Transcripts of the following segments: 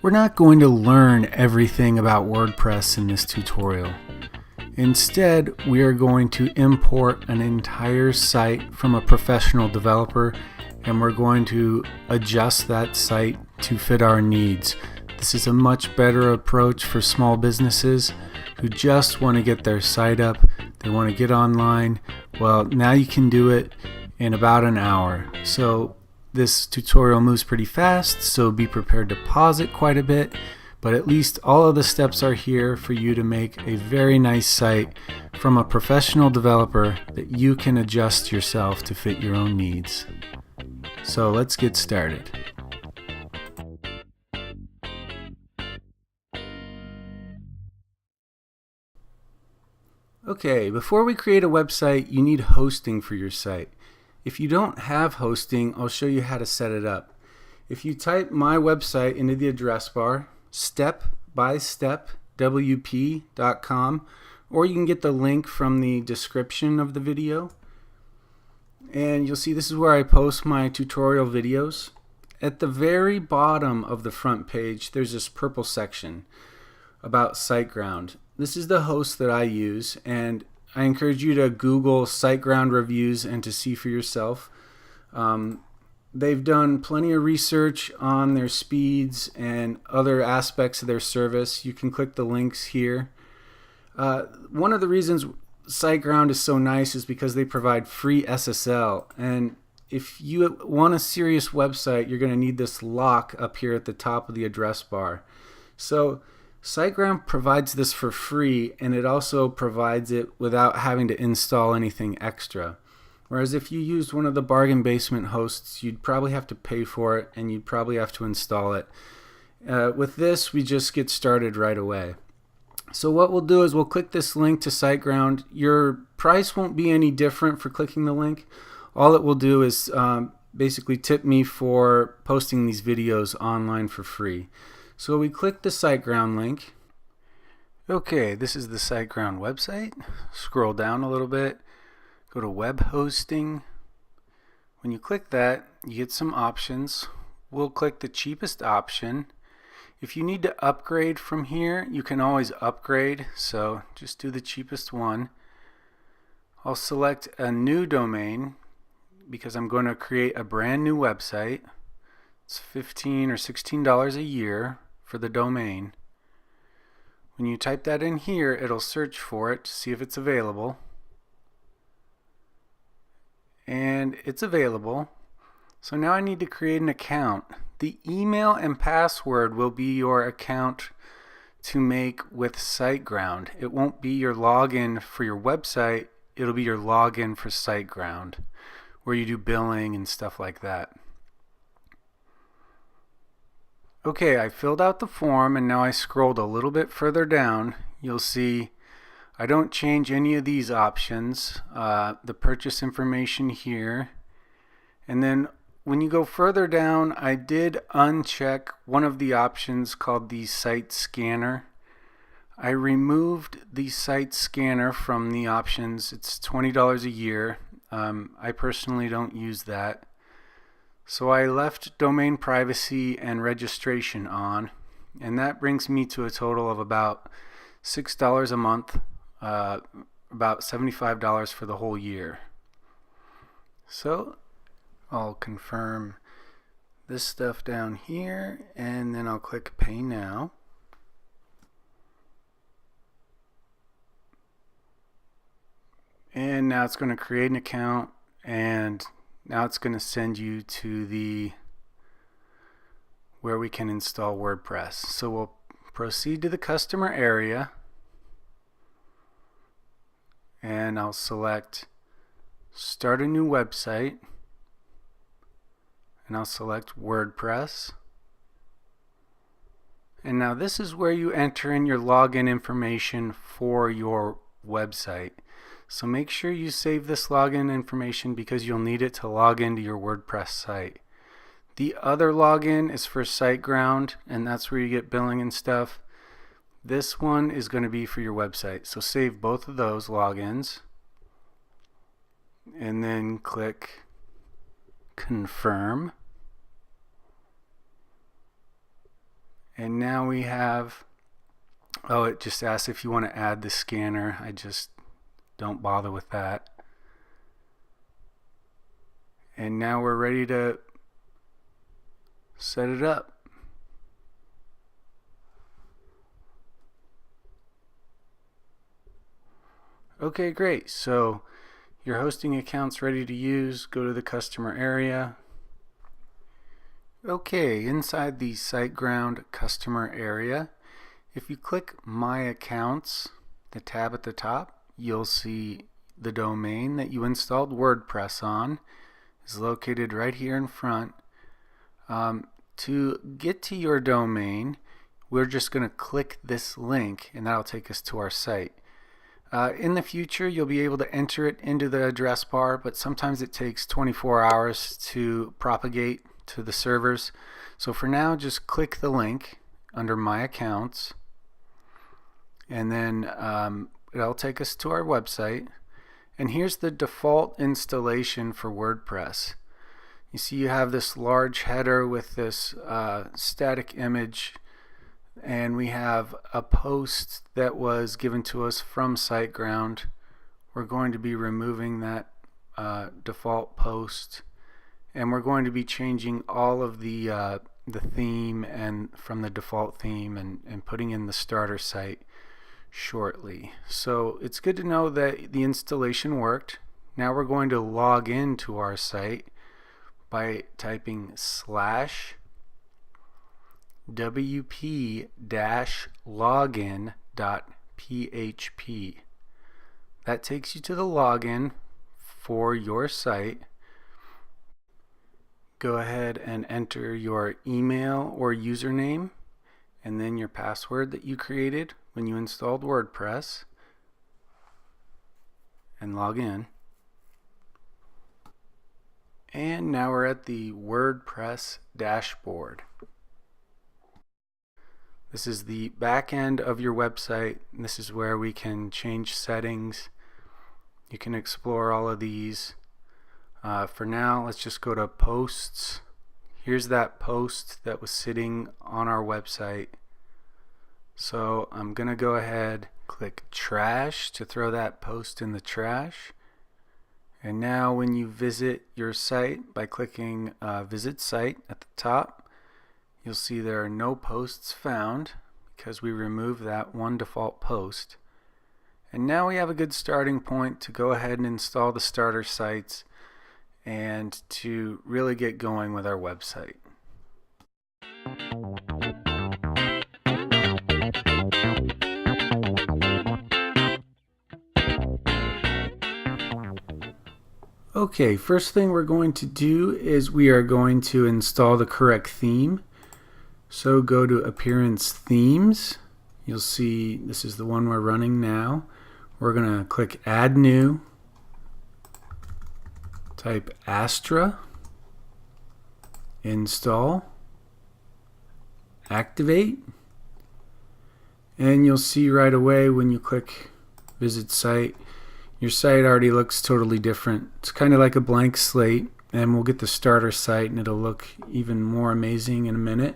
We're not going to learn everything about WordPress in this tutorial. Instead, we are going to import an entire site from a professional developer, and we're going to adjust that site to fit our needs. This is a much better approach for small businesses who just want to get their site up. They want to get online. Well, now you can do it in about an hour. So this tutorial moves pretty fast, so be prepared to pause it quite a bit, but at least all of the steps are here for you to make a very nice site from a professional developer that you can adjust yourself to fit your own needs. So let's get started. Okay, before we create a website, you need hosting for your site. If you don't have hosting, I'll show you how to set it up. If you type my website into the address bar, stepbystepwp.com, or you can get the link from the description of the video, and you'll see this is where I post my tutorial videos. At the very bottom of the front page, there's this purple section about SiteGround. This is the host that I use, and I encourage you to Google SiteGround reviews and to see for yourself. They've done plenty of research on their speeds and other aspects of their service. You can click the links here. One of the reasons SiteGround is so nice is because they provide free SSL, and if you want a serious website, you're going to need this lock up here at the top of the address bar. So SiteGround provides this for free, and it also provides it without having to install anything extra. Whereas if you used one of the bargain basement hosts, you'd probably have to pay for it, and you'd probably have to install it. With this, we just get started right away. So what we'll do is we'll click this link to SiteGround. Your price won't be any different for clicking the link. All it will do is basically tip me for posting these videos online for free. So we click the SiteGround link. Okay, this is the SiteGround website. Scroll down a little bit, go to web hosting. When you click that, you get some options. We'll click the cheapest option. If you need to upgrade from here, you can always upgrade, so just do the cheapest one. I'll select a new domain because I'm going to create a brand new website. It's $15 or $16 a year for the domain. When you type that in here, it'll search for it to see if it's available. And it's available. So now I need to create an account. The email and password will be your account to make with SiteGround. It won't be your login for your website, it'll be your login for SiteGround, where you do billing and stuff like that. Okay, I filled out the form, and now I scrolled a little bit further down. You'll see I don't change any of these options. The purchase information here. And then when you go further down, I did uncheck one of the options called the site scanner. I removed the site scanner from the options. It's $20 a year. I personally don't use that. So I left domain privacy and registration on, and that brings me to a total of about $6 a month, about $75 for the whole year. So I'll confirm this stuff down here, and then I'll click Pay Now. And now it's going to create an account, and now it's going to send you to where we can install WordPress. So we'll proceed to the customer area, and I'll select Start a New Website, and I'll select WordPress. And now this is where you enter in your login information for your website. So make sure you save this login information because you'll need it to log into your WordPress site. The other login is for SiteGround, and that's where you get billing and stuff. This one is going to be for your website. So save both of those logins, and then click Confirm. And now we have, oh, it just asks if you want to add the scanner. I just don't bother with that. And now we're ready to set it up. Okay, great. So your hosting account's ready to use. Go to the customer area. Okay, inside the SiteGround customer area, if you click My Accounts, the tab at the top, you'll see the domain that you installed WordPress on is located right here in front. To get to your domain, we're just going to click this link and that'll take us to our site. In the future, you'll be able to enter it into the address bar, but sometimes it takes 24 hours to propagate to the servers. So for now, just click the link under My Accounts, and then it'll take us to our website. And here's the default installation for WordPress. You see you have this large header with this static image, and we have a post that was given to us from SiteGround. We're going to be removing that default post, and we're going to be changing all of the theme and from the default theme and putting in the starter site shortly. So it's good to know that the installation worked. Now we're going to log into our site by typing /wp-login.php. That takes you to the login for your site. Go ahead and enter your email or username and then your password that you created when you installed WordPress and log in. And now we're at the WordPress dashboard. This is the back end of your website. This is where we can change settings. You can explore all of these. For now, let's just go to posts. Here's that post that was sitting on our website. So I'm going to go ahead, click trash to throw that post in the trash. And now when you visit your site by clicking visit site at the top, you'll see there are no posts found because we removed that one default post. And now we have a good starting point to go ahead and install the starter sites and to really get going with our website. Okay, first thing we're going to do is we are going to install the correct theme. So go to Appearance Themes. You'll see this is the one we're running now. We're going to click Add New, type Astra, install, activate, and you'll see right away when you click Visit Site, your site already looks totally different. It's kind of like a blank slate, and we'll get the starter site and it'll look even more amazing in a minute.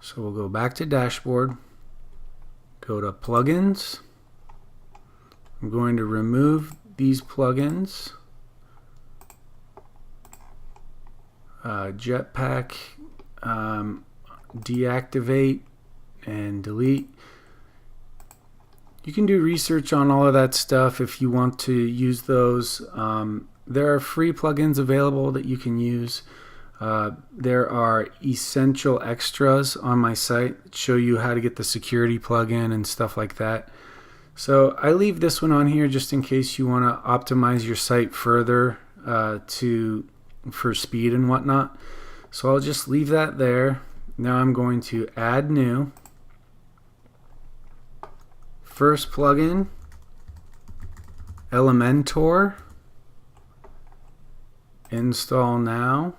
So we'll go back to Dashboard, go to Plugins. I'm going to remove these plugins. Jetpack, deactivate and delete. You can do research on all of that stuff if you want to use those. There are free plugins available that you can use. There are essential extras on my site that show you how to get the security plugin and stuff like that. So I leave this one on here just in case you want to optimize your site further for speed and whatnot. So I'll just leave that there. Now I'm going to add new. First plugin, Elementor. Install now.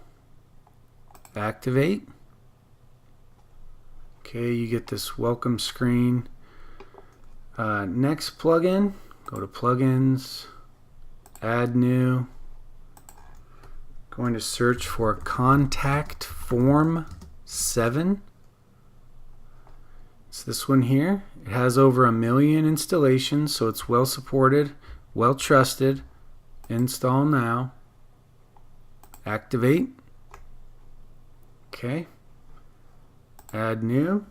Activate. Okay, you get this welcome screen. Next plugin, go to Plugins, Add New. Going to search for Contact Form 7. It's this one here. It has over 1 million installations, so it's well supported, well trusted. Install now. Activate. Okay. Add new.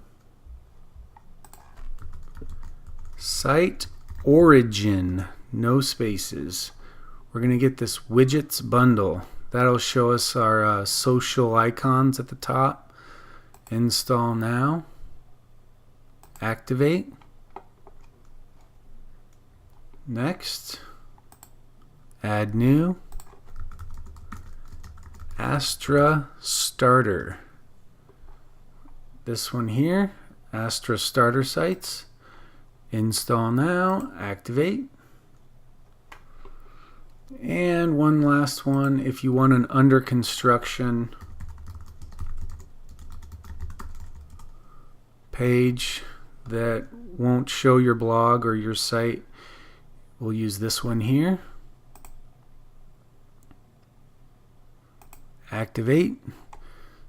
Site origin, no spaces. We're going to get this widgets bundle. That'll show us our social icons at the top. Install now. Activate. Next. Add new. Astra Starter. This one here, Astra Starter Sites. Install now. Activate. And one last one, if you want an under construction page that won't show your blog or your site, we'll use this one here. Activate.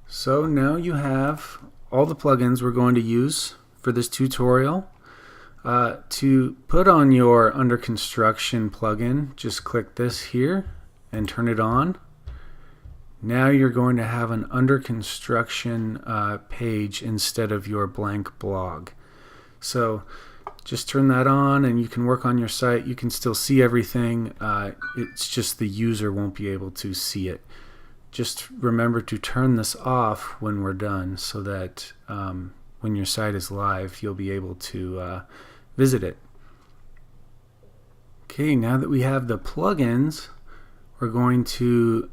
So now you have all the plugins we're going to use for this tutorial. To put on your under construction plugin, just click this here and turn it on. Now you're going to have an under construction page instead of your blank blog. So just turn that on and you can work on your site. You can still see everything. It's just the user won't be able to see it. Just remember to turn this off when we're done so that when your site is live, you'll be able to visit it. Okay, now that we have the plugins, we're going to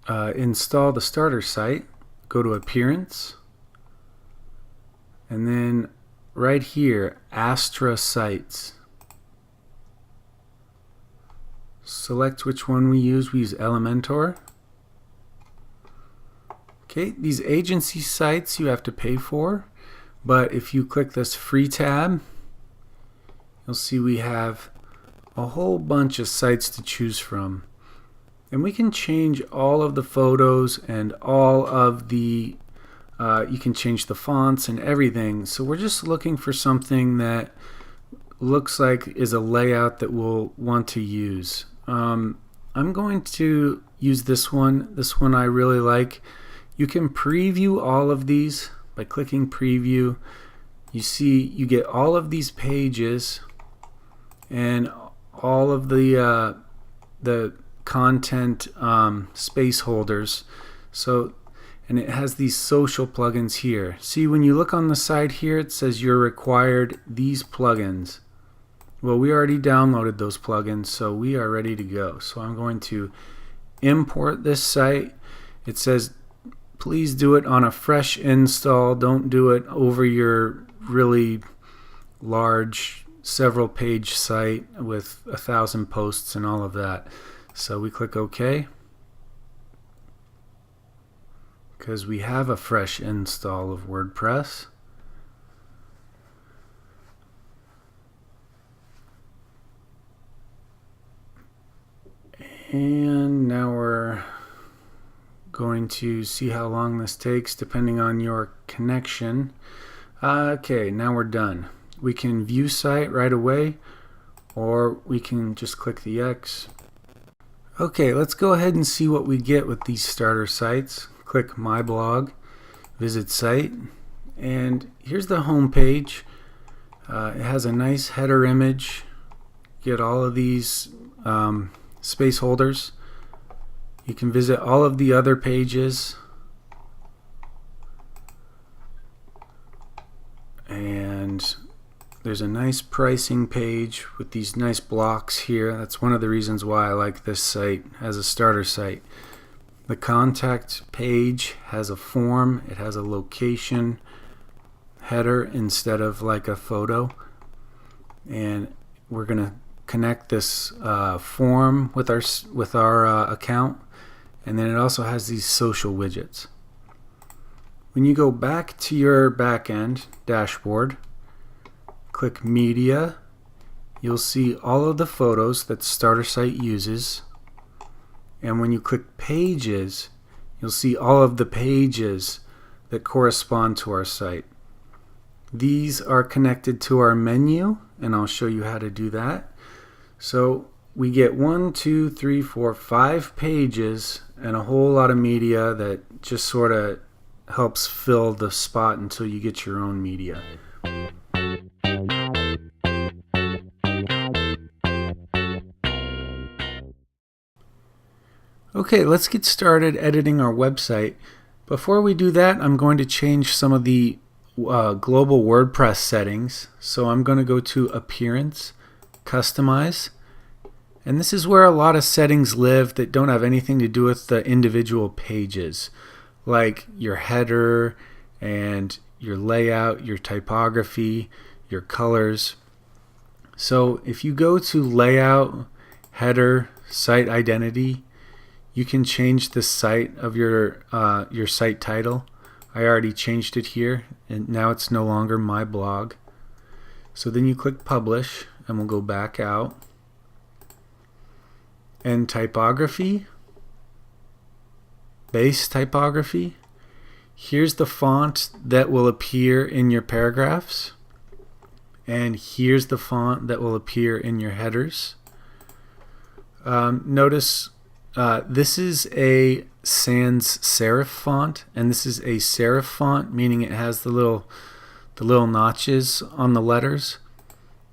install the starter site. Go to Appearance, and then right here, Astra Sites. Select which one we use. We use Elementor. Okay, these agency sites you have to pay for, but if you click this free tab, you'll see we have a whole bunch of sites to choose from. And we can change all of the photos and all of the, you can change the fonts and everything. So we're just looking for something that looks like is a layout that we'll want to use. I'm going to use this one. This one I really like. You can preview all of these by clicking preview. You see you get all of these pages and all of the content space holders. So, and it has these social plugins here. See, when you look on the side here, it says you're required these plugins. Well, we already downloaded those plugins, so we are ready to go. So I'm going to import this site. It says please do it on a fresh install. Don't do it over your really large several page site with 1,000 posts and all of that. So we click OK because we have a fresh install of WordPress. And now we're going to see how long this takes depending on your connection. Okay, now we're done. We can view site right away, or we can just click the X. Okay, let's go ahead and see what we get with these starter sites. Click My Blog, Visit Site, and here's the home page. It has a nice header image. Get all of these space holders. You can visit all of the other pages, and there's a nice pricing page with these nice blocks here. That's one of the reasons why I like this site as a starter site. The contact page has a form. It has a location header instead of like a photo, and we're gonna connect this form with our account. And then it also has these social widgets. When you go back to your backend dashboard, click Media, you'll see all of the photos that Starter Site uses. And when you click Pages, you'll see all of the pages that correspond to our site. These are connected to our menu, and I'll show you how to do that. So we get 1, 2, 3, 4, 5 pages and a whole lot of media that just sort of helps fill the spot until you get your own media. Okay, let's get started editing our website. Before we do that, I'm going to change some of the global WordPress settings. So I'm going to go to Appearance, Customize, and this is where a lot of settings live that don't have anything to do with the individual pages, like your header and your layout, your typography, your colors. So if you go to Layout, Header, Site Identity, you can change the site of your site title. I already changed it here, and now it's no longer my blog. So then you click Publish, and we'll go back out. And typography, base typography. Here's the font that will appear in your paragraphs, and here's the font that will appear in your headers. Notice this is a sans serif font, and this is a serif font, meaning it has the little notches on the letters.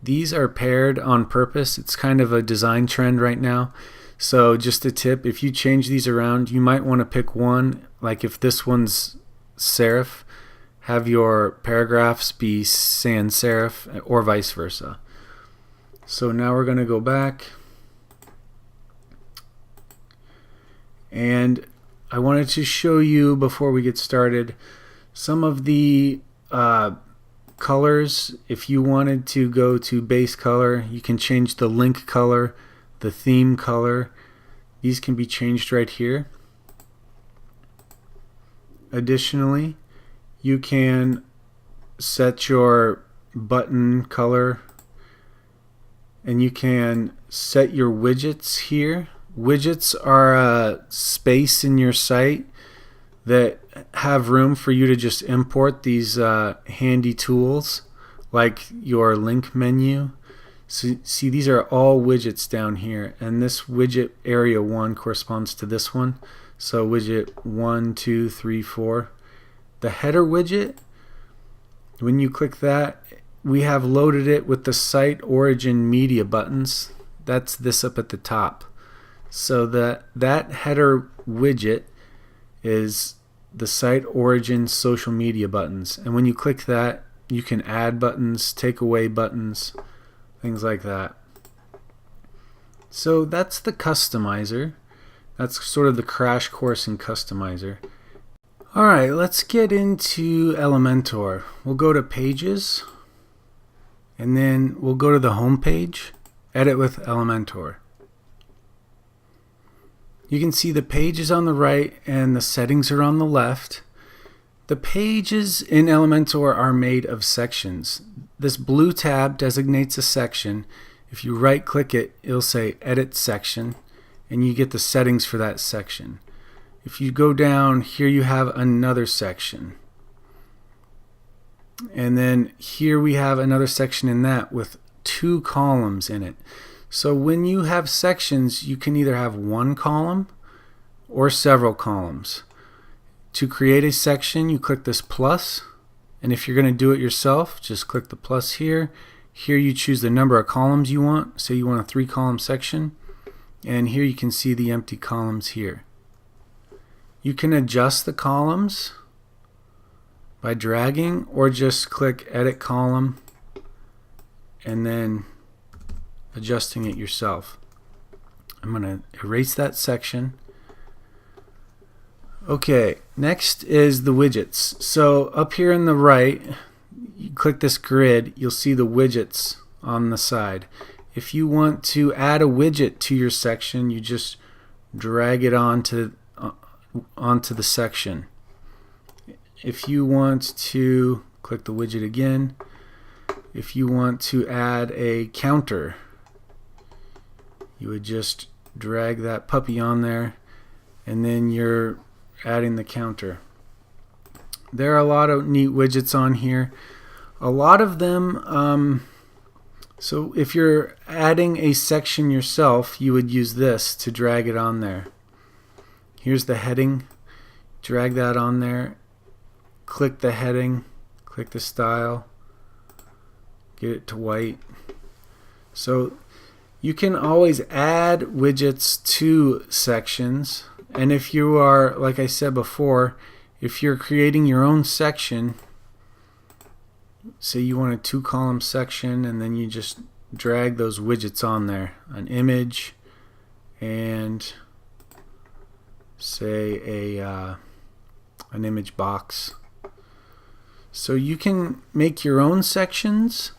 These are paired on purpose. It's kind of a design trend right now. So just a tip, if you change these around, you might want to pick one. Like if this one's serif, have your paragraphs be sans serif, or vice versa. So now we're going to go back. And I wanted to show you, before we get started, some of the colors. If you wanted to go to base color, you can change the link color, the theme color. These can be changed right here. Additionally, you can set your button color, and you can set your widgets here. Widgets are a space in your site that have room for you to just import these handy tools like your link menu. So see, these are all widgets down here, and this widget area 1 corresponds to this one. So widget 1, 2, 3, 4. The header widget, when you click that, we have loaded it with the site origin media buttons. That's this up at the top. So that header widget is the site origin social media buttons, and when you click that, you can add buttons, take away buttons, things like that. So that's the customizer. That's sort of the crash course in customizer. Alright, let's get into Elementor. We'll go to Pages, and then we'll go to the home page, Edit with Elementor. You can see the pages on the right and the settings are on the left. The pages in Elementor are made of sections. This blue tab designates a section. If you right click it, it'll say Edit Section, and you get the settings for that section. If you go down here, you have another section, and then here we have another section in that with 2 columns in it. So when you have sections, you can either have 1 column or several columns. To create a section, you click this plus, and if you're going to do it yourself, just click the plus here. Here you choose the number of columns you want. Say you want a 3-column section, and here you can see the empty columns here. You can adjust the columns by dragging, or just click Edit Column and then adjusting it yourself. I'm going to erase that section. Okay, next is the widgets. So up here on the right, you click this grid, you'll see the widgets on the side. If you want to add a widget to your section, you just drag it onto the section. If you want to click the widget again, if you want to add a counter, you would just drag that puppy on there, and then you're adding the counter. There are a lot of neat widgets on here. A lot of them, so if you're adding a section yourself, you would use this to drag it on there. Here's the heading. Drag that on there. Click the heading. Click the style. Get it to white. So you can always add widgets to sections. And if you are, like I said before, if you're creating your own section, say you want a 2-column section, and then you just drag those widgets on there, an image and say an image box. So you can make your own sections,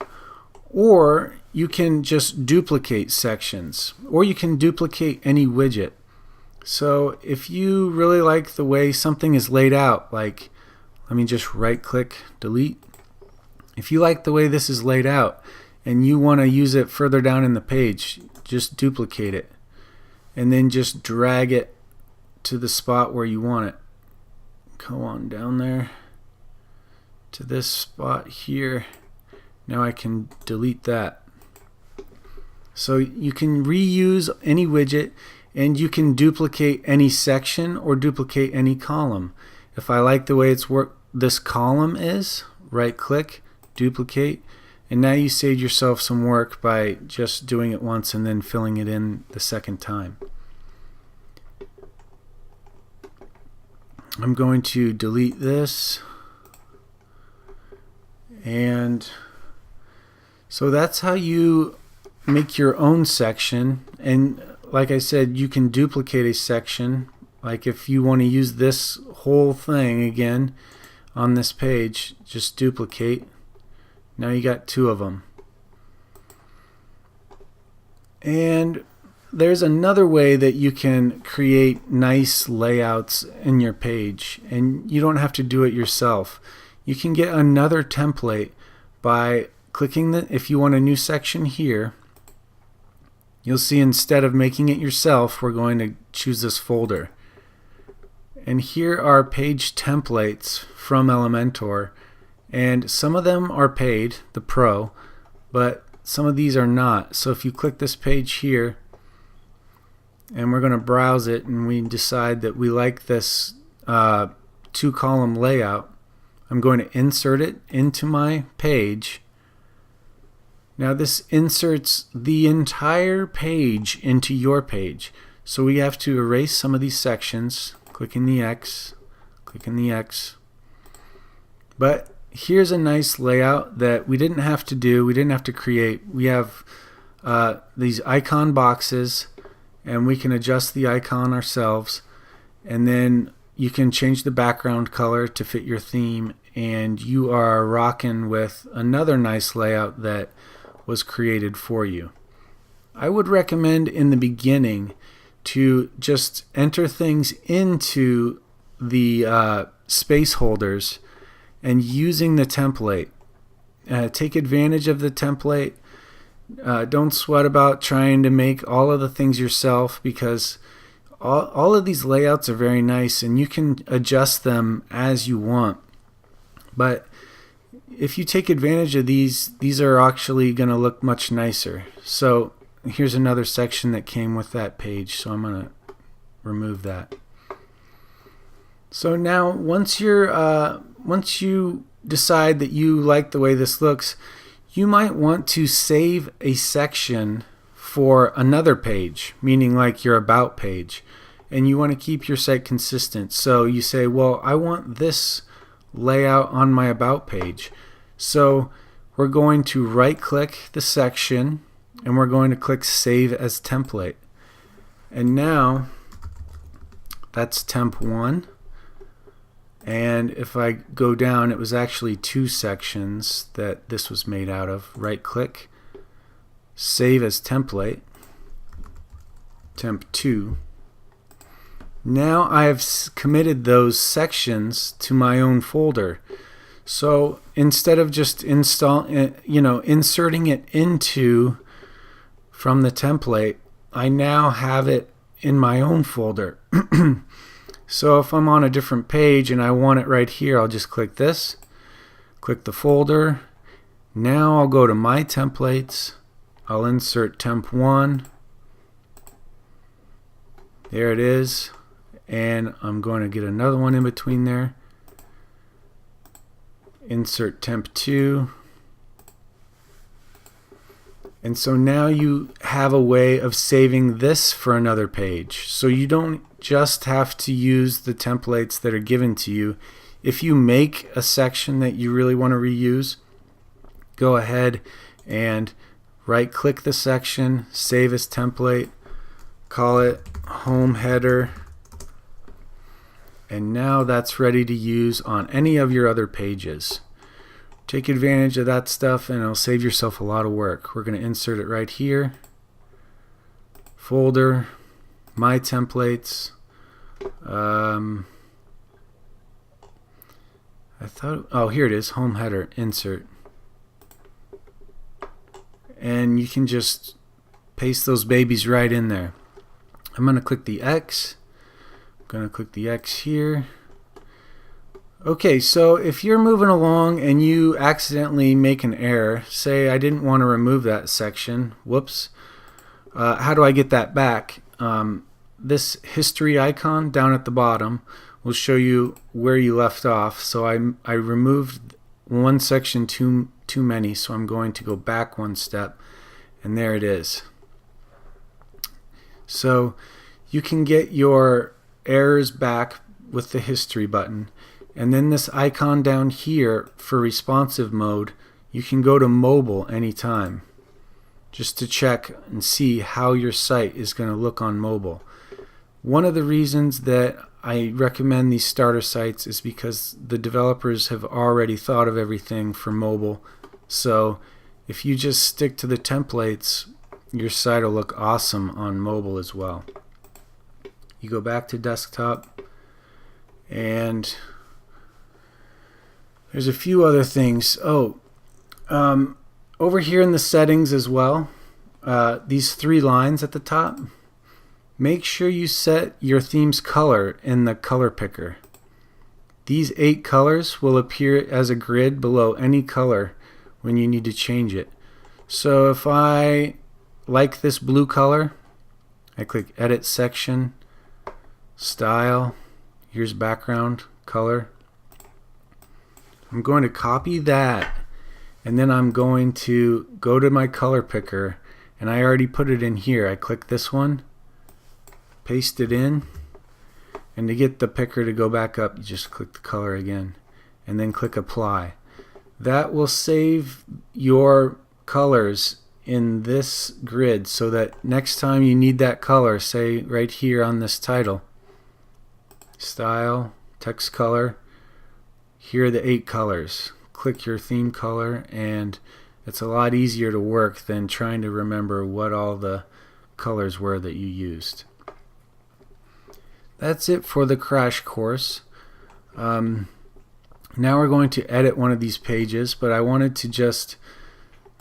or you can just duplicate sections, or you can duplicate any widget. So if you really like the way something is laid out, like, let me just right click, delete. If you like the way this is laid out and you want to use it further down in the page, just duplicate it and then just drag it to the spot where you want it. Go on down there to this spot here. Now I can delete that. So you can reuse any widget, and you can duplicate any section or duplicate any column. If I like the way this column is, right click, duplicate, and now you saved yourself some work by just doing it once and then filling it in the second time. I'm going to delete this, and so that's how you make your own section. And like I said, you can duplicate a section. Like if you want to use this whole thing again on this page, just duplicate. Now you got 2 of them. And there's another way that you can create nice layouts in your page, and you don't have to do it yourself. You can get another template by clicking if you want a new section here, you'll see instead of making it yourself, we're going to choose this folder. And here are page templates from Elementor. And some of them are paid, the Pro, but some of these are not. So if you click this page here, and we're going to browse it, and we decide that we like this 2-column layout, I'm going to insert it into my page. Now this inserts the entire page into your page. So we have to erase some of these sections. Click in the X, click in the X. But here's a nice layout that we didn't have to do, we didn't have to create. We have these icon boxes, and we can adjust the icon ourselves, and then you can change the background color to fit your theme, and you are rocking with another nice layout that was created for you. I would recommend in the beginning to just enter things into the space holders and using the template. Take advantage of the template. Don't sweat about trying to make all of the things yourself, because all of these layouts are very nice and you can adjust them as you want. But if you take advantage of these are actually going to look much nicer. So here's another section that came with that page, so I'm going to remove that. So now once you decide that you like the way this looks, you might want to save a section for another page, meaning like your about page, and you want to keep your site consistent. So you say, well, I want this layout on my about page. So we're going to right click the section and we're going to click Save as Template. And now that's temp 1. And if I go down, it was actually 2 sections that this was made out of. Right click, Save as Template, temp 2. Now I have committed those sections to my own folder. So instead of just inserting it into from the template, I now have it in my own folder. So if I'm on a different page and I want it right here, I'll just click this, click the folder, Now I'll go to My Templates. I'll insert temp 1. There it is. And I'm going to get another one in between there. Insert temp 2. And so now you have a way of saving this for another page. So you don't just have to use the templates that are given to you. If you make a section that you really want to reuse, go ahead and right click the section, save as template, call it home header, and now that's ready to use on any of your other pages. Take advantage of that stuff and it'll save yourself a lot of work. We're going to insert it right here. Folder, My Templates. Oh, here it is, home header, insert. And you can just paste those babies right in there. I'm going to click the X. I'm going to click the X here. Okay, so if you're moving along and you accidentally make an error, say I didn't want to remove that section, whoops, how do I get that back? This history icon down at the bottom will show you where you left off. So I removed one section too many, so I'm going to go back one step, and there it is. So you can get your errors back with the history button. And then this icon down here for responsive mode, you can go to mobile anytime just to check and see how your site is going to look on mobile. One of the reasons that I recommend these starter sites is because the developers have already thought of everything for mobile. So if you just stick to the templates, your site will look awesome on mobile as well. You go back to desktop, and there's a few other things. Over here in the settings as well, these 3 lines at the top, make sure you set your theme's color in the color picker. These 8 colors will appear as a grid below any color when you need to change it. So if I like this blue color, I click Edit Section, Style, here's background color. I'm going to copy that, and then I'm going to go to my color picker, and I already put it in here. I click this one, paste it in, and to get the picker to go back up, you just click the color again, and then click Apply. That will save your colors in this grid so that next time you need that color, say right here on this title, Style, Text Color, here are the 8 colors. Click your theme color, and it's a lot easier to work than trying to remember what all the colors were that you used. That's it for the crash course. Now we're going to edit one of these pages, but I wanted to just,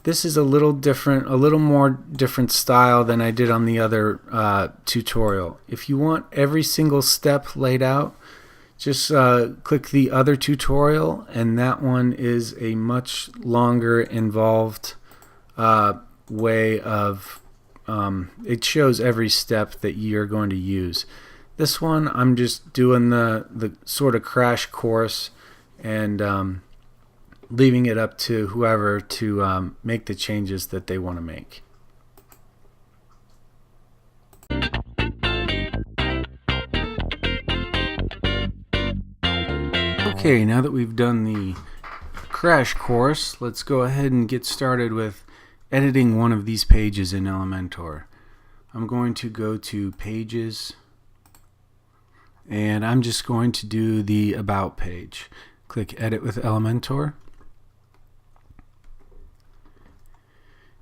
this is a little different, a little more different style than I did on the other tutorial. If you want every single step laid out, just click the other tutorial, and that one is a much longer, involved way of, it shows every step that you're going to use. This one, I'm just doing the sort of crash course and leaving it up to whoever to make the changes that they want to make. Okay, now that we've done the crash course, let's go ahead and get started with editing one of these pages in Elementor. I'm going to go to Pages, and I'm just going to do the About page. Click Edit with Elementor,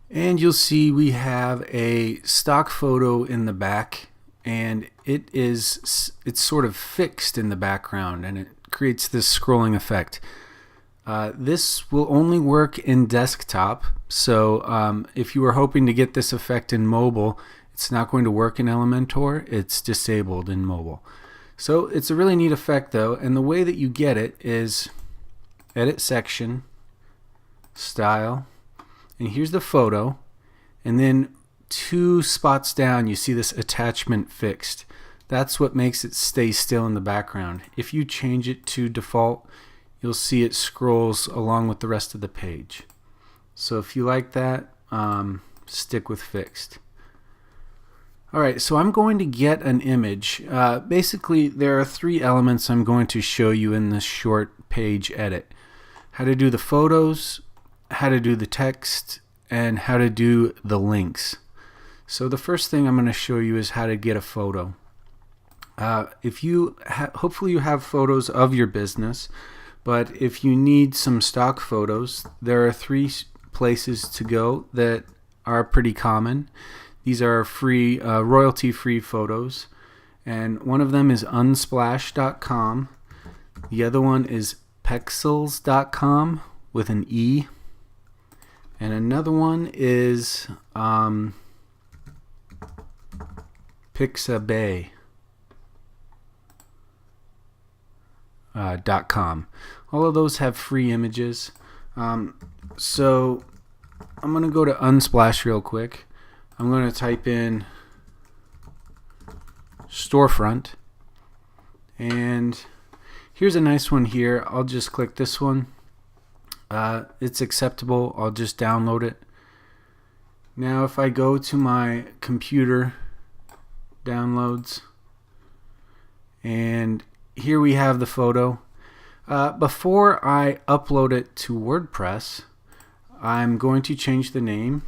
and you'll see we have a stock photo in the back, and it's sort of fixed in the background, and it creates this scrolling effect. This will only work in desktop, so if you were hoping to get this effect in mobile, it's not going to work in Elementor. It's disabled in mobile. So it's a really neat effect though, and the way that you get it is Edit Section, style, and here's the photo, and then 2 spots down you see this attachment fixed. That's what makes it stay still in the background. If you change it to default, you'll see it scrolls along with the rest of the page. So if you like that, stick with fixed. Alright, so I'm going to get an image. Basically, there are 3 elements I'm going to show you in this short page edit. How to do the photos, how to do the text, and how to do the links. So the first thing I'm going to show you is how to get a photo. If you hopefully you have photos of your business, but if you need some stock photos, there are 3 places to go that are pretty common. These are free, royalty-free photos, and one of them is unsplash.com. The other one is pexels.com with an E, and another one is pixabay.com. All of those have free images. So I'm going to go to Unsplash real quick. I'm going to type in storefront, and here's a nice one here. I'll just click this one. It's acceptable. I'll just download it. Now if I go to my computer downloads, and here we have the photo. Before I upload it to WordPress, I'm going to change the name.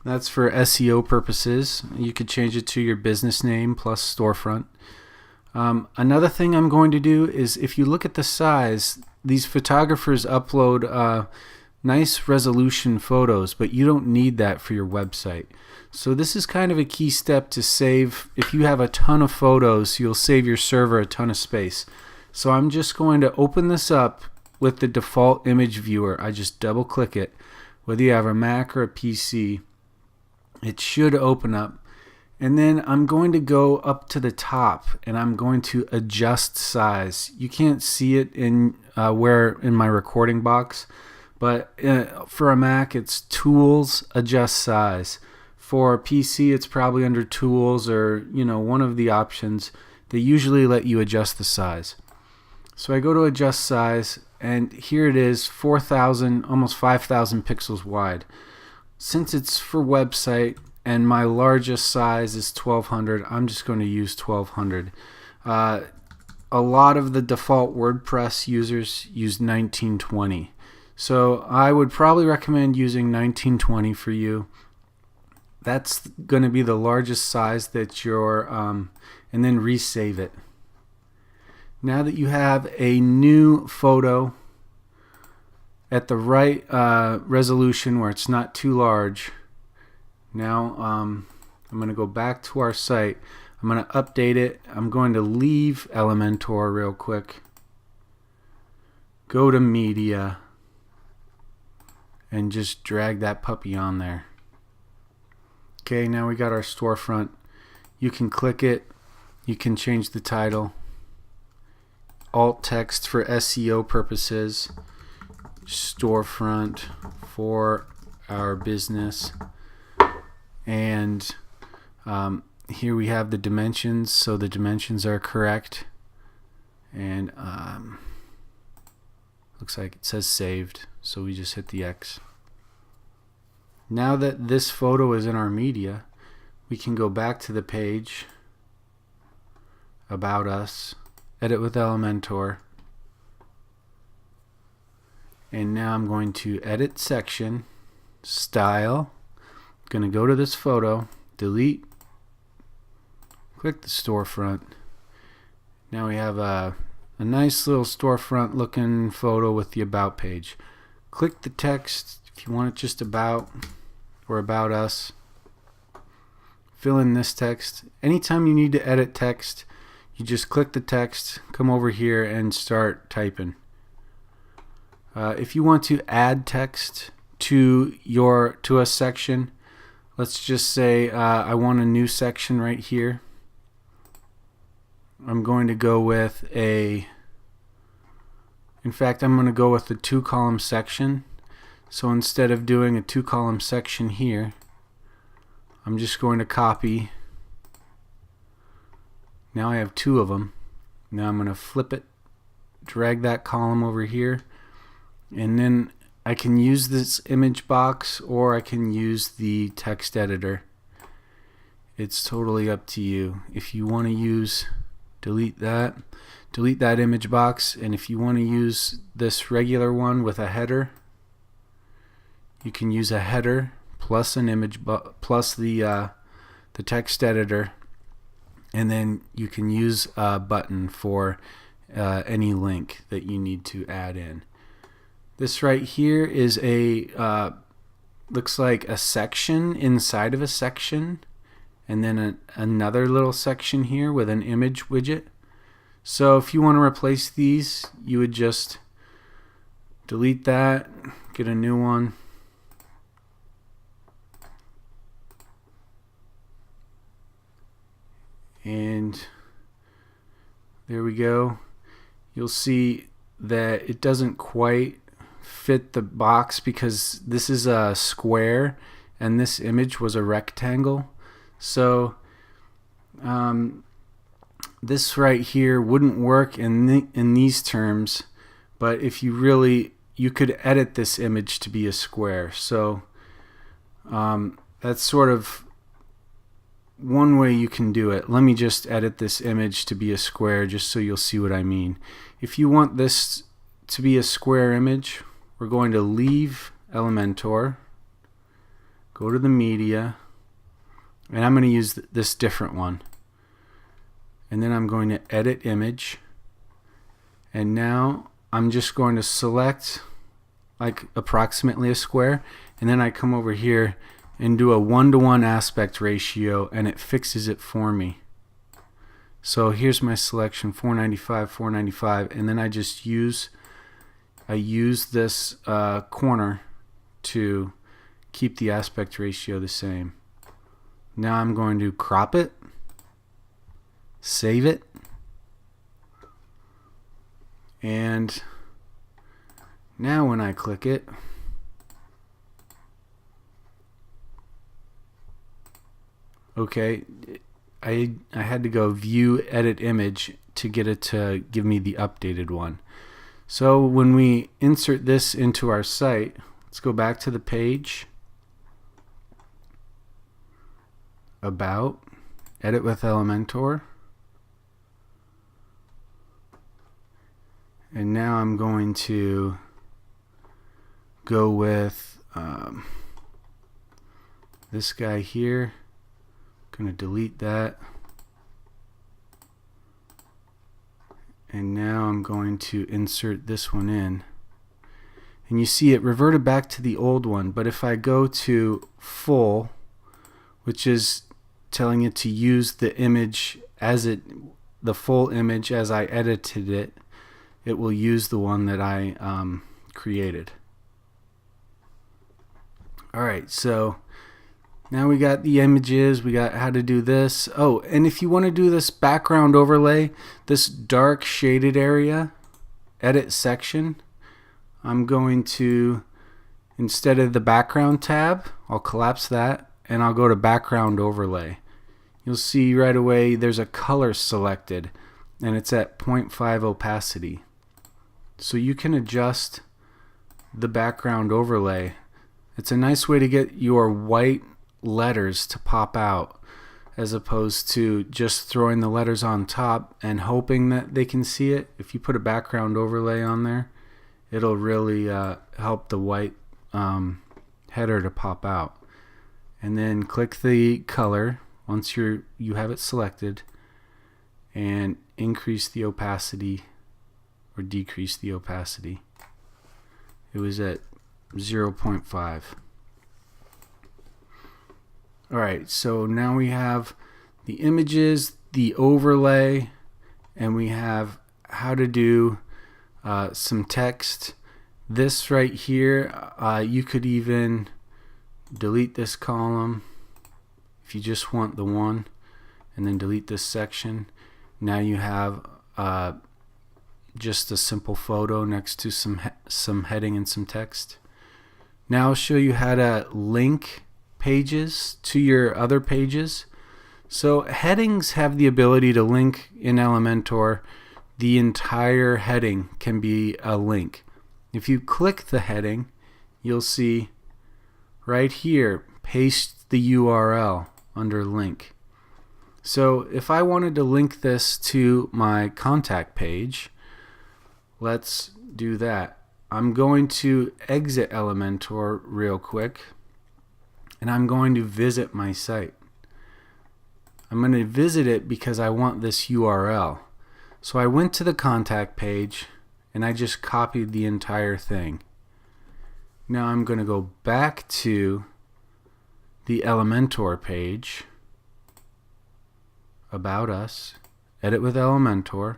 That's for SEO purposes. You could change it to your business name plus storefront. Another thing I'm going to do is, if you look at the size, these photographers upload nice resolution photos, but you don't need that for your website. So this is kind of a key step to save. If you have a ton of photos, you'll save your server a ton of space. So I'm just going to open this up with the default image viewer. I just double click it. Whether you have a Mac or a PC, it should open up. And then I'm going to go up to the top and I'm going to adjust size. You can't see it in in my recording box, but for a Mac it's Tools, Adjust Size. For a PC it's probably under Tools, or one of the options. They usually let you adjust the size. So I go to Adjust Size, and here it is, 4,000, almost 5,000 pixels wide. Since it's for website and my largest size is 1200, I'm just going to use 1200. A lot of the default WordPress users use 1920. So I would probably recommend using 1920 for you. That's going to be the largest size that you're, and then resave it. Now that you have a new photo at the right resolution where it's not too large, now I'm going to go back to our site. I'm going to update it. I'm going to leave Elementor real quick. Go to Media and just drag that puppy on there. Okay, now we got our storefront. You can click it. You can change the title. Alt text for SEO purposes. Storefront for our business. And here we have the dimensions, so the dimensions are correct. And looks like it says saved, so we just hit the X. Now that this photo is in our media, we can go back to the page, About Us, Edit with Elementor, and now I'm going to Edit Section, Style. I'm going to go to this photo, delete, click the storefront. Now we have a nice little storefront looking photo with the About page. Click the text if you want it just About or About Us. Fill in this text. Anytime you need to edit text, you just click the text, come over here and start typing. If you want to add text to a section, let's just say I want a new section right here. I'm going to go with a In fact, I'm going to go with the 2-column section. So instead of doing a 2-column section here, I'm just going to copy. Now I have 2 of them. Now I'm going to flip it, drag that column over here, and then I can use this image box or I can use the text editor. It's totally up to you. If you want to use, delete that image box, and if you want to use this regular one with a header, you can use a header plus an image plus the text editor, and then you can use a button for any link that you need to add in. This right here is a looks like a section inside of a section, and then another little section here with an image widget. So if you want to replace these, you would just delete that, get a new one, and there we go. You'll see that it doesn't quite fit the box because this is a square and this image was a rectangle. So this right here wouldn't work in these terms, but if you could edit this image to be a square. So that's sort of one way you can do it. Let me just edit this image to be a square just so you'll see what I mean. If you want this to be a square image, we're going to leave Elementor, go to the media, and I'm going to use this different one. And then I'm going to edit image, and now I'm just going to select like approximately a square, and then I come over here and do a 1:1 aspect ratio, and it fixes it for me. So here's my selection, 495, 495, and then I just use this corner to keep the aspect ratio the same. Now I'm going to crop it, save it, and now when I click it, okay, I had to go view edit image to get it to give me the updated one. So when we insert this into our site, let's go back to the page, about, edit with Elementor, and now I'm going to go with this guy here. I'm going to delete that, and now I'm going to insert this one in, and you see it reverted back to the old one. But if I go to full, which is telling it to use the image the full image as I edited it, it will use the one that I created. Alright, so now we got the images, we got how to do this. Oh, and if you want to do this background overlay, this dark shaded area, edit section, I'm going to, instead of the background tab, I'll collapse that and I'll go to background overlay. You'll see right away there's a color selected and it's at 0.5 opacity. So you can adjust the background overlay. It's a nice way to get your white letters to pop out as opposed to just throwing the letters on top and hoping that they can see it. If you put a background overlay on there, it'll really help the white header to pop out. And then click the color once you have it selected and increase the opacity or decrease the opacity. It was at 0.5. Alright, so now we have the images, the overlay, and we have how to do some text. This right here, you could even delete this column if you just want the one, and then delete this section. Now you have just a simple photo next to some heading and some text. Now I'll show you how to link pages to your other pages. So headings have the ability to link in Elementor. The entire heading can be a link. If you click the heading, you'll see right here, paste the URL under link. So if I wanted to link this to my contact page, let's do that. I'm going to exit Elementor real quick, and I'm going to visit my site. I'm going to visit it because I want this URL. So I went to the contact page and I just copied the entire thing. Now I'm going to go back to the Elementor page, About Us, Edit with Elementor.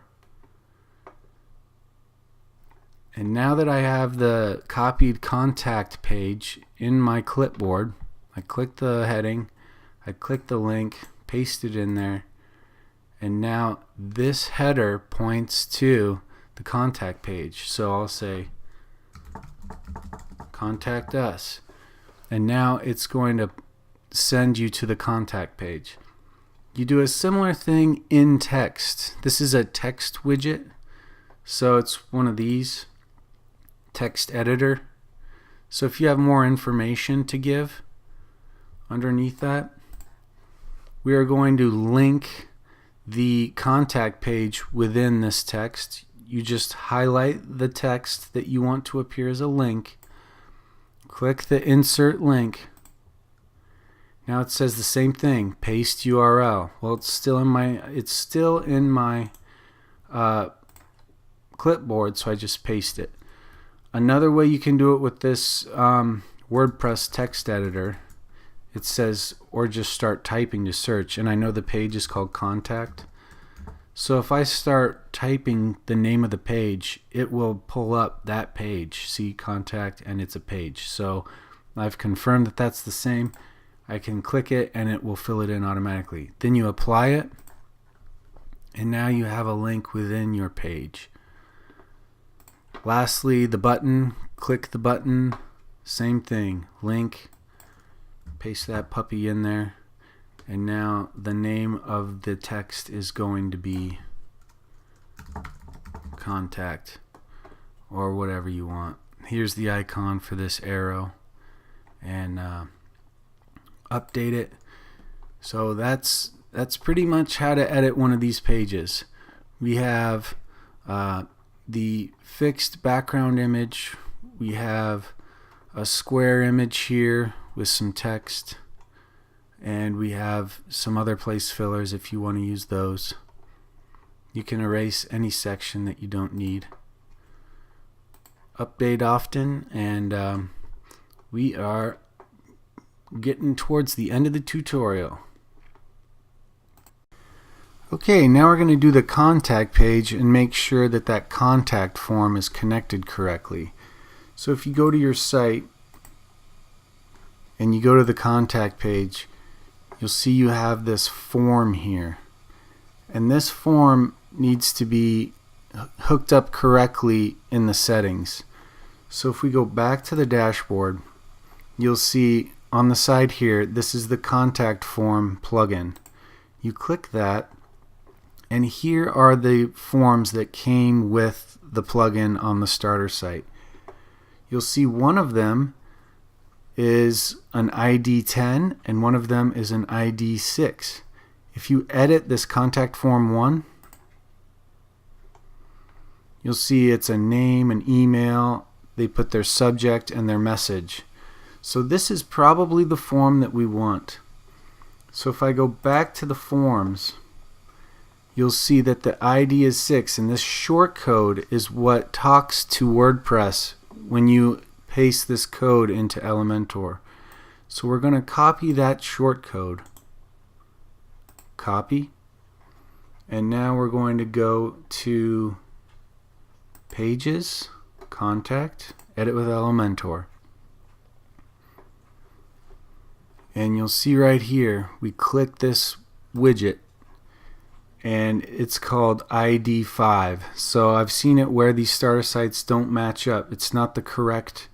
And now that I have the copied contact page in my clipboard, I click the heading, I click the link, paste it in there, and now this header points to the contact page. So I'll say contact us, and now it's going to send you to the contact page. You do a similar thing in text. This is a text widget, so it's one of these, text editor. So if you have more information to give underneath that, we are going to link the contact page within this text. You just highlight the text that you want to appear as a link, click the insert link. Now it says the same thing, paste URL. Well, it's still in my clipboard, so I just paste it. Another way you can do it with this WordPress text editor, it says, or just start typing to search, and I know the page is called Contact. So if I start typing the name of the page, it will pull up that page. See, Contact, and it's a page. So I've confirmed that that's the same. I can click it and it will fill it in automatically. Then you apply it, and now you have a link within your page. Lastly, the button, click the button, same thing, link, paste that puppy in there, and now the name of the text is going to be contact or whatever you want. Here's the icon for this arrow, and update it. So that's pretty much how to edit one of these pages. We have the fixed background image, we have a square image here with some text, and we have some other place fillers if you want to use those. You can erase any section that you don't need. Update often, and we are getting towards the end of the tutorial. Okay, now we're going to do the contact page and make sure that that contact form is connected correctly. So if you go to your site and you go to the contact page, you'll see you have this form here, and this form needs to be hooked up correctly in the settings. So if we go back to the dashboard, you'll see on the side here, this is the contact form plugin. You click that, and here are the forms that came with the plugin on the starter site. You'll see one of them is an ID 10 and one of them is an ID 6. If you edit this contact form 1, you'll see it's a name, an email, they put their subject and their message. So this is probably the form that we want. So if I go back to the forms, you'll see that the ID is 6, and this short code is what talks to WordPress when you paste this code into Elementor. So we're going to copy that short code. Copy. And now we're going to go to Pages, Contact, Edit with Elementor. And you'll see right here, we click this widget, and it's called ID5. So I've seen it where these starter sites don't match up. It's not the correct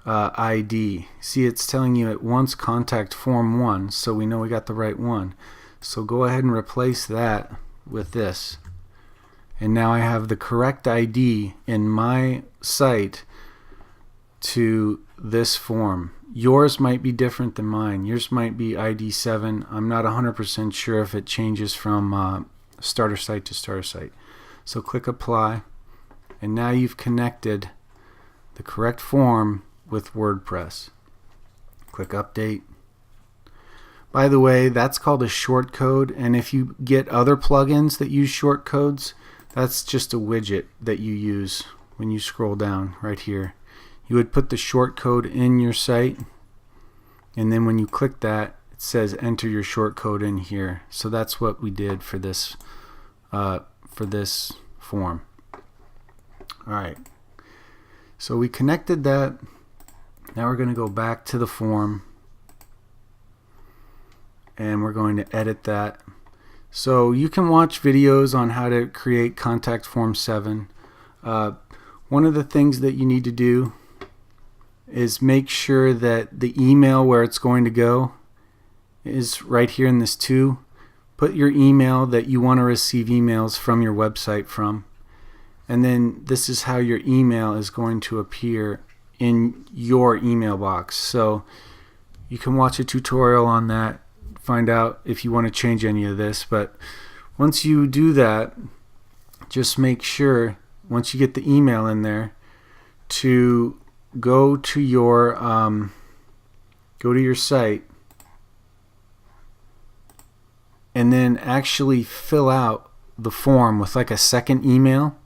ID. See, it's telling you it wants contact form 1, so we know we got the right one. So go ahead and replace that with this. And now I have the correct ID in my site to this form. Yours might be different than mine. Yours might be ID7. I'm not 100% sure if it changes from starter site to starter site. So click apply, and now you've connected the correct form with WordPress. Click update. By the way, that's called a shortcode, and if you get other plugins that use shortcodes, that's just a widget that you use when you scroll down right here. You would put the shortcode in your site, and then when you click that, it says enter your shortcode in here. So that's what we did for this form. Alright, so we connected that. Now we're going to go back to the form, and we're going to edit that. So you can watch videos on how to create contact form 7. One of the things that you need to do is make sure that the email where it's going to go is right here in this 2. Put your email that you want to receive emails from your website from, and then this is how your email is going to appear in your email box. So you can watch a tutorial on that, find out if you want to change any of this. But once you do that, just make sure once you get the email in there to go to your site and then actually fill out the form with like a second email,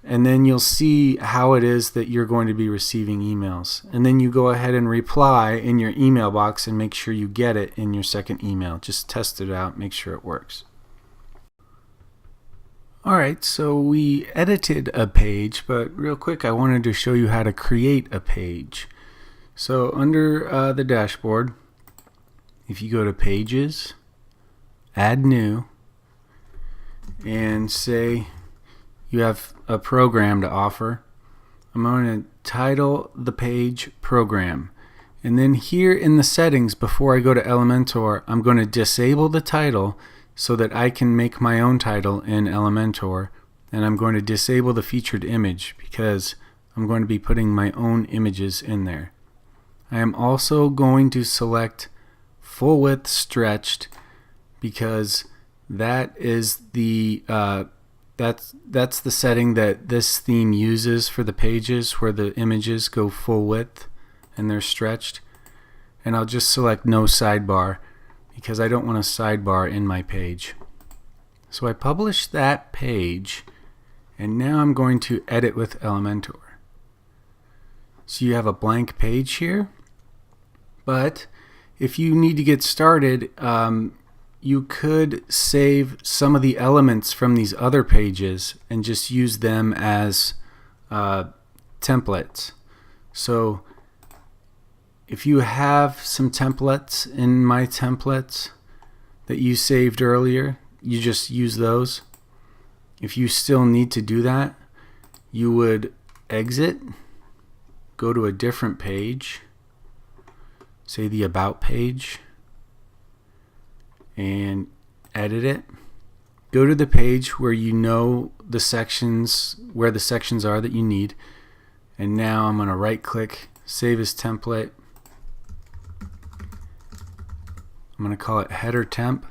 and then you'll see how it is that you're going to be receiving emails. And then you go ahead and reply in your email box and make sure you get it in your second email. Just test it out, make sure it works. Alright, so we edited a page, but real quick I wanted to show you how to create a page. So under the dashboard, if you go to Pages, Add New, and say you have a program to offer, I'm going to title the page Program. And then here in the settings, before I go to Elementor, I'm going to disable the title so that I can make my own title in Elementor, and I'm going to disable the featured image because I'm going to be putting my own images in there. I am also going to select full width stretched because that is the that's the setting that this theme uses for the pages where the images go full width and they're stretched. And I'll just select no sidebar because I don't want a sidebar in my page. So I publish that page, and now I'm going to edit with Elementor. So you have a blank page here, but if you need to get started, you could save some of the elements from these other pages and just use them as templates. So if you have some templates in My Templates that you saved earlier, you just use those. If you still need to do that, you would exit, go to a different page, say the About page, and edit it. Go to the page where you know the sections, where the sections are that you need, and now I'm going to right click, save as template. I'm going to call it header temp.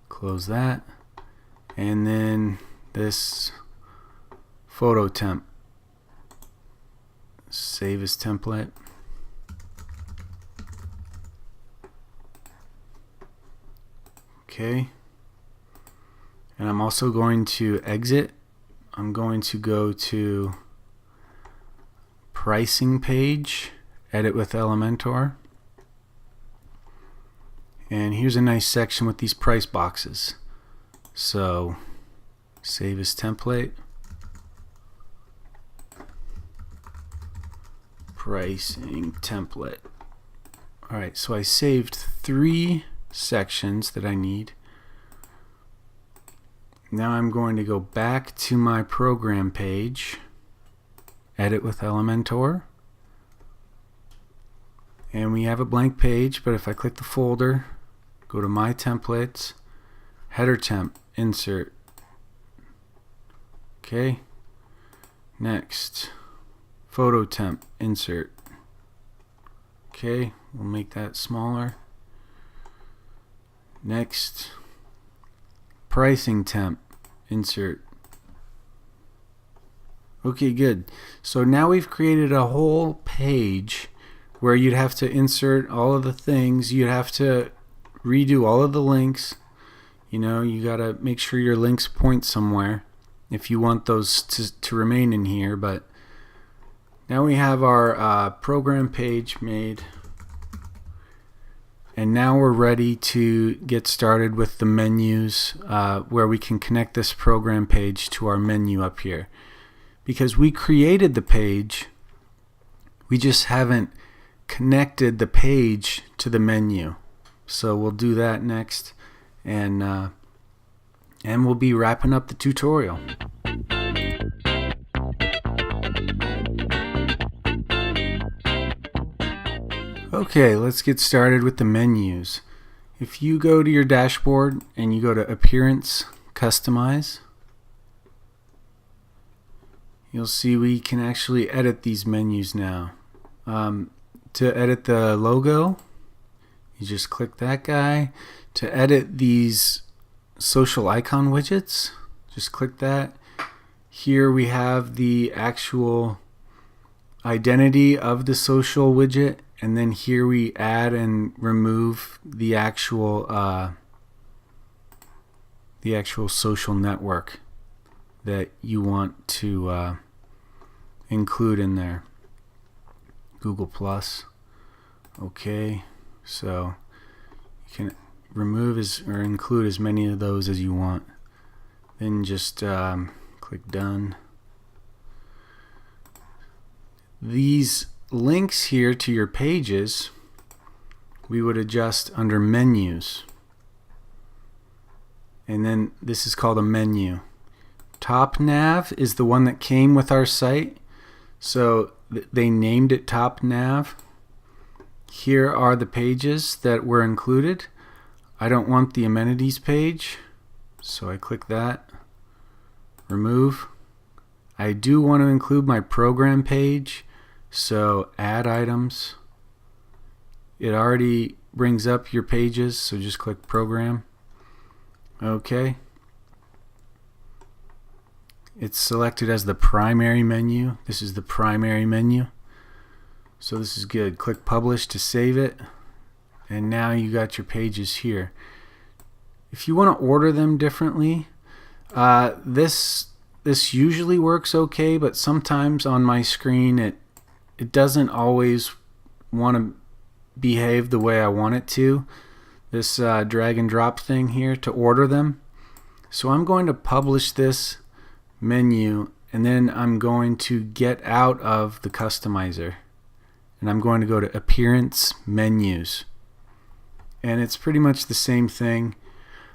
Close that. And then this photo temp. Save as template. Okay. And I'm also going to exit. I'm going to go to pricing page, edit with Elementor. And here's a nice section with these price boxes. So save as template, pricing template. Alright, so I saved 3 sections that I need. Now I'm going to go back to my program page, edit with Elementor, and we have a blank page, but if I click the folder, go to my templates, header temp, insert. Okay, next, photo temp, insert. Okay, we'll make that smaller. Next, pricing temp, insert. Okay, good. So now we've created a whole page where you'd have to insert all of the things. You'd have to redo all of the links. You know, you got to make sure your links point somewhere if you want those to remain in here. But now we have our program page made. And now we're ready to get started with the menus where we can connect this program page to our menu up here. Because we created the page, we just haven't connected the page to the menu. So we'll do that next, and we'll be wrapping up the tutorial. Okay, let's get started with the menus. If you go to your dashboard and you go to Appearance, Customize, you'll see we can actually edit these menus now. To edit the logo, you just click that guy. To edit these social icon widgets, just click that. Here we have the actual identity of the social widget, and then here we add and remove the actual social network that you want to include in there. Google Plus. Okay, so you can remove or include as many of those as you want. Then just click Done. These links here to your pages we would adjust under Menus, and then this is called a menu. Top Nav is the one that came with our site, so they named it Top Nav. Here are the pages that were included. I don't want the amenities page, so I click that, remove. I do want to include my program page, so add items. It already brings up your pages, so just click program. Okay. It's selected as the primary menu. This is the primary menu. So this is good. Click publish to save it. And now you got your pages here. If you want to order them differently, this usually works okay, but sometimes on my screen it doesn't always want to behave the way I want it to. This drag and drop thing here to order them. So I'm going to publish this menu, and then I'm going to get out of the customizer, and I'm going to go to Appearance, Menus, and it's pretty much the same thing.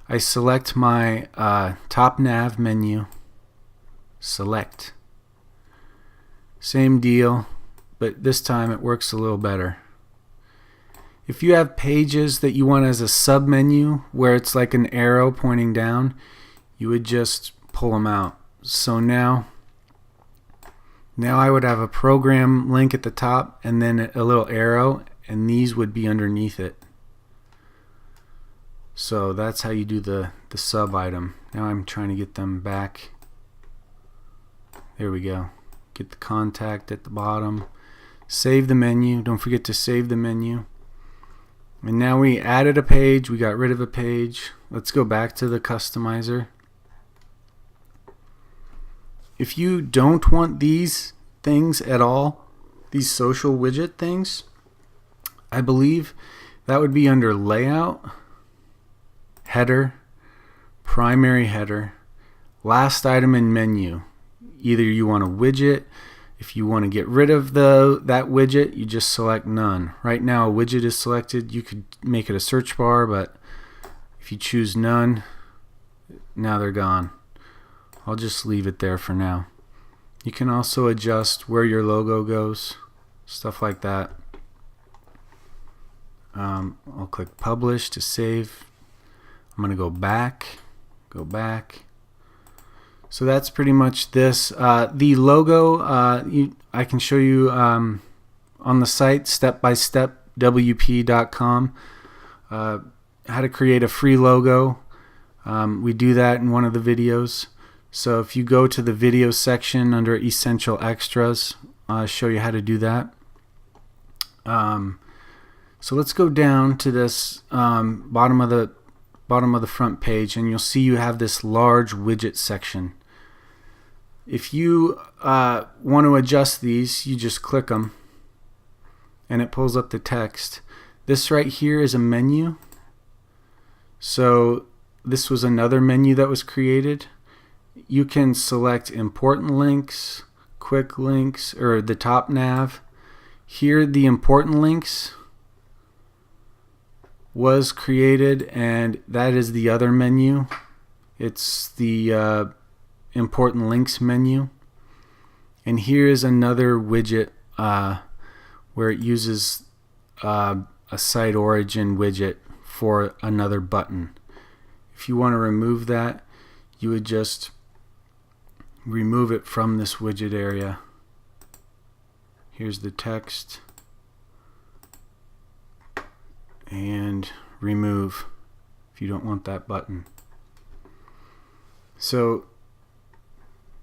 I select my Top Nav menu, select, same deal, but this time it works a little better. If you have pages that you want as a sub menu where it's like an arrow pointing down, you would just pull them out. So now I would have a program link at the top and then a little arrow, and these would be underneath it. So that's how you do the sub item. Now I'm trying to get them back. There we go. Get the contact at the bottom. Save the menu. Don't forget to save the menu. And now we added a page. We got rid of a page. Let's go back to the customizer. If you don't want these things at all, these social widget things, I believe that would be under Layout, Header, Primary Header, Last Item in Menu. Either you want a widget. If you want to get rid of that widget, you just select None. Right now a widget is selected. You could make it a search bar, but if you choose None, now they're gone. I'll just leave it there for now. You can also adjust where your logo goes, stuff like that. I'll click publish to save. I'm going to go back. So that's pretty much this. The logo, I can show you on the site, step-by-step, wp.com, how to create a free logo. We do that in one of the videos. So if you go to the video section under Essential Extras, I'll show you how to do that. So let's go down to this bottom of the front page, and you'll see you have this large widget section. If you want to adjust these, you just click them and it pulls up the text. This right here is a menu. So this was another menu that was created. You can select important links, quick links, or the top nav. Here the important links was created, and that is the other menu. It's the important links menu. And here is another widget where it uses a site origin widget for another button. If you want to remove that, you would just remove it from this widget area. Here's the text, and remove if you don't want that button. So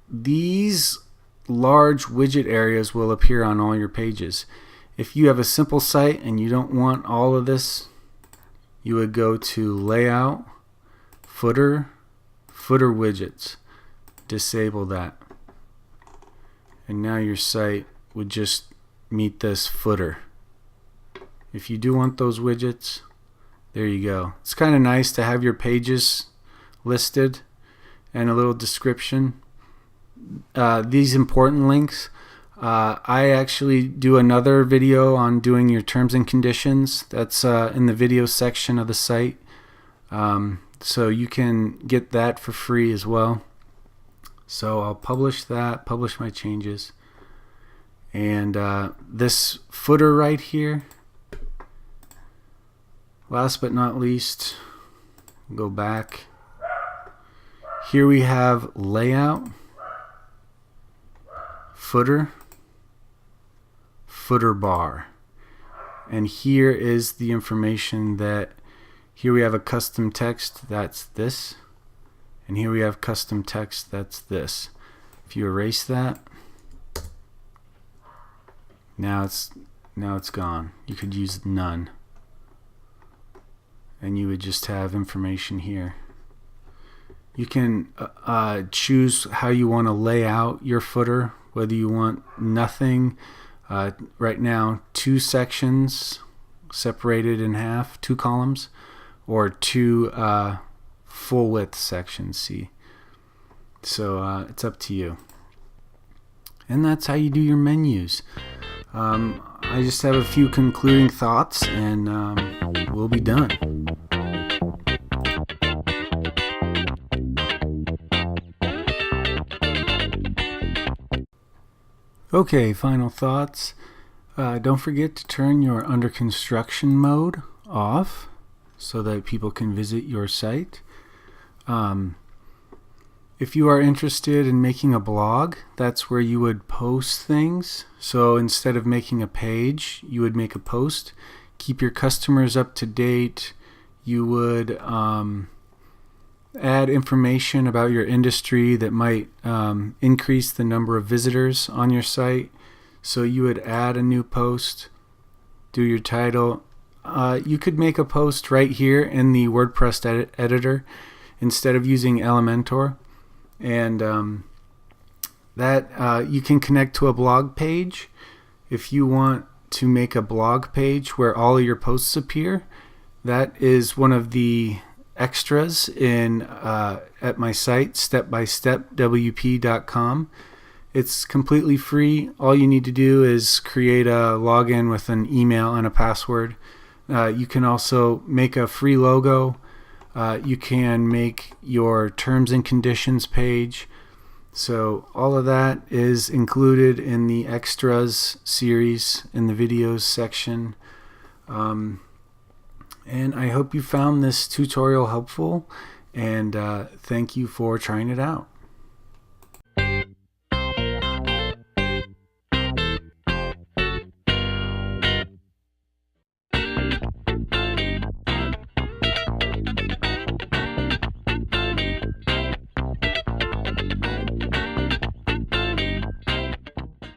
these large widget areas will appear on all your pages. If you have a simple site and you don't want all of this, you would go to Layout, Footer widgets, disable that, and now your site would just meet this footer. If you do want those widgets, there you go. It's kind of nice to have your pages listed and a little description. These important links, I actually do another video on doing your terms and conditions. That's in the video section of the site. So you can get that for free as well. So I'll publish that, publish my changes. And this footer right here, last but not least, go back. Here we have layout, footer bar. And here is the information that, here we have a custom text, that's this. And here we have custom text, that's this. If you erase that, now it's gone. You could use none. And you would just have information here. You can choose how you want to lay out your footer, whether you want nothing. Right now, 2 sections separated in half, 2 columns, or 2 full width sections, see. So it's up to you. And that's how you do your menus. I just have a few concluding thoughts, and we'll be done. Okay, final thoughts. Don't forget to turn your under construction mode off so that people can visit your site. If you are interested in making a blog, that's where you would post things. So instead of making a page, you would make a post. Keep your customers up to date. You would add information about your industry that might increase the number of visitors on your site. So you would add a new post, do your title. You could make a post right here in the WordPress editor instead of using Elementor. And that you can connect to a blog page. If you want to make a blog page where all of your posts appear, that is one of the extras in at my site, step-by-step.wp.com. It's completely free. All you need to do is create a login with an email and a password. You can also make a free logo. You can make your terms and conditions page. So all of that is included in the extras series in the videos section. And I hope you found this tutorial helpful, and thank you for trying it out.